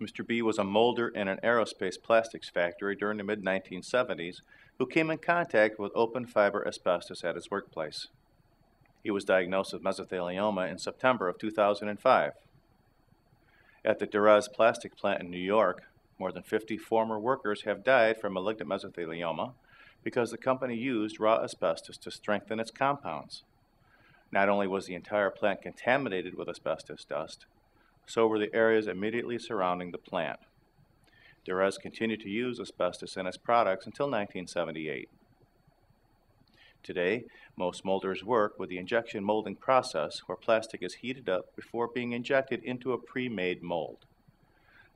Mr. B was a molder in an aerospace plastics factory during the mid-1970s who came in contact with open fiber asbestos at his workplace. He was diagnosed with mesothelioma in September of 2005. At the Durez plastic plant in New York, more than 50 former workers have died from malignant mesothelioma because the company used raw asbestos to strengthen its compounds. Not only was the entire plant contaminated with asbestos dust, so were the areas immediately surrounding the plant. Durez continued to use asbestos in its products until 1978. Today, most molders work with the injection molding process where plastic is heated up before being injected into a pre-made mold.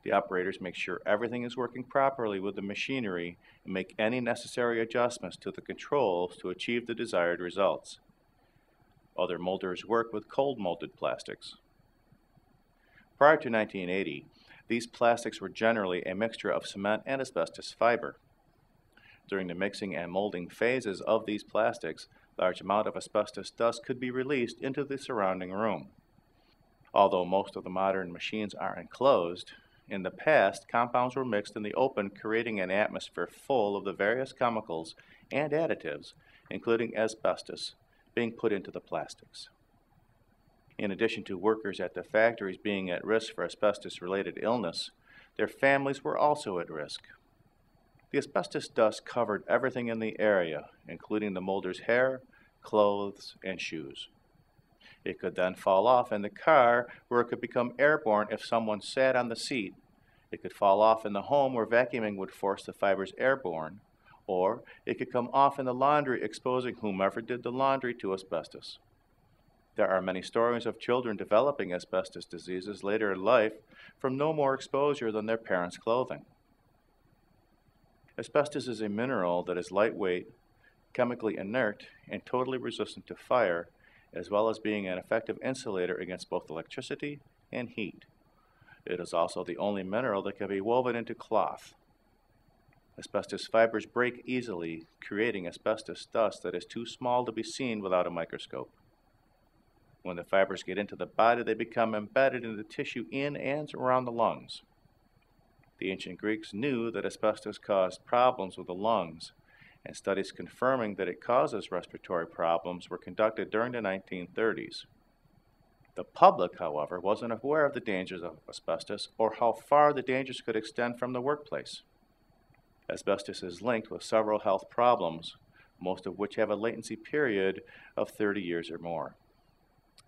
The operators make sure everything is working properly with the machinery and make any necessary adjustments to the controls to achieve the desired results. Other molders work with cold molded plastics. Prior to 1980, these plastics were generally a mixture of cement and asbestos fiber. During the mixing and molding phases of these plastics, large amount of asbestos dust could be released into the surrounding room. Although most of the modern machines are enclosed, in the past, compounds were mixed in the open, creating an atmosphere full of the various chemicals and additives, including asbestos, being put into the plastics. In addition to workers at the factories being at risk for asbestos-related illness, their families were also at risk. The asbestos dust covered everything in the area, including the molder's hair, clothes, and shoes. It could then fall off in the car, where it could become airborne if someone sat on the seat. It could fall off in the home, where vacuuming would force the fibers airborne, or it could come off in the laundry, exposing whomever did the laundry to asbestos. There are many stories of children developing asbestos diseases later in life from no more exposure than their parents' clothing. Asbestos is a mineral that is lightweight, chemically inert, and totally resistant to fire, as well as being an effective insulator against both electricity and heat. It is also the only mineral that can be woven into cloth. Asbestos fibers break easily, creating asbestos dust that is too small to be seen without a microscope. When the fibers get into the body, they become embedded in the tissue in and around the lungs. The ancient Greeks knew that asbestos caused problems with the lungs, and studies confirming that it causes respiratory problems were conducted during the 1930s. The public, however, wasn't aware of the dangers of asbestos or how far the dangers could extend from the workplace. Asbestos is linked with several health problems, most of which have a latency period of 30 years or more.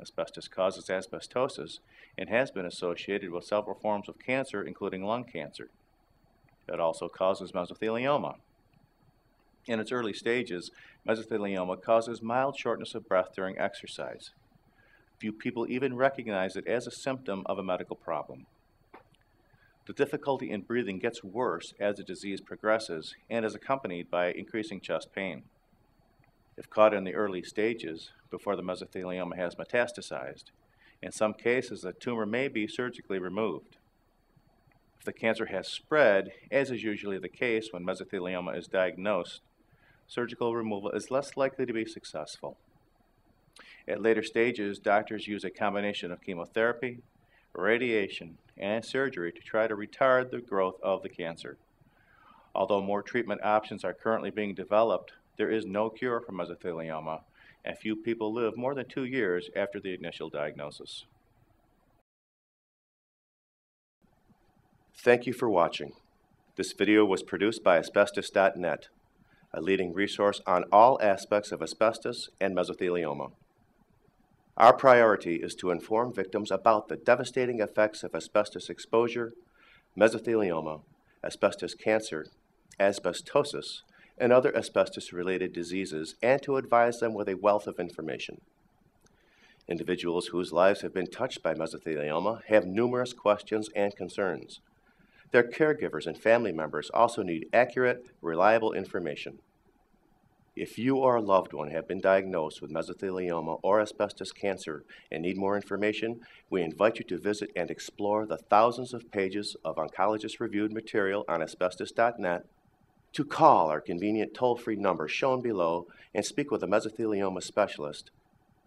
Asbestos causes asbestosis and has been associated with several forms of cancer, including lung cancer. It also causes mesothelioma. In its early stages, mesothelioma causes mild shortness of breath during exercise. Few people even recognize it as a symptom of a medical problem. The difficulty in breathing gets worse as the disease progresses and is accompanied by increasing chest pain. If caught in the early stages, before the mesothelioma has metastasized, in some cases the tumor may be surgically removed. If the cancer has spread, as is usually the case when mesothelioma is diagnosed, surgical removal is less likely to be successful. At later stages, doctors use a combination of chemotherapy, radiation, and surgery to try to retard the growth of the cancer. Although more treatment options are currently being developed, there is no cure for mesothelioma, and few people live more than 2 years after the initial diagnosis. Thank you for watching. This video was produced by Asbestos.Net, a leading resource on all aspects of asbestos and mesothelioma. Our priority is to inform victims about the devastating effects of asbestos exposure, mesothelioma, asbestos cancer, asbestosis, and other asbestos-related diseases, and to advise them with a wealth of information. Individuals whose lives have been touched by mesothelioma have numerous questions and concerns. Their caregivers and family members also need accurate, reliable information. If you or a loved one have been diagnosed with mesothelioma or asbestos cancer and need more information, we invite you to visit and explore the thousands of pages of oncologist-reviewed material on Asbestos.net, to call our convenient toll-free number shown below and speak with a mesothelioma specialist,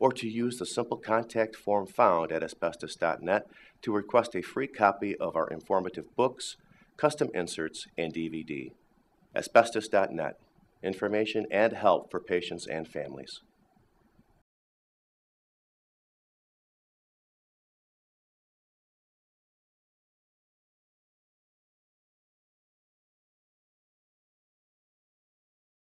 or to use the simple contact form found at Asbestos.net to request a free copy of our informative books, custom inserts, and DVD. Asbestos.net, information and help for patients and families.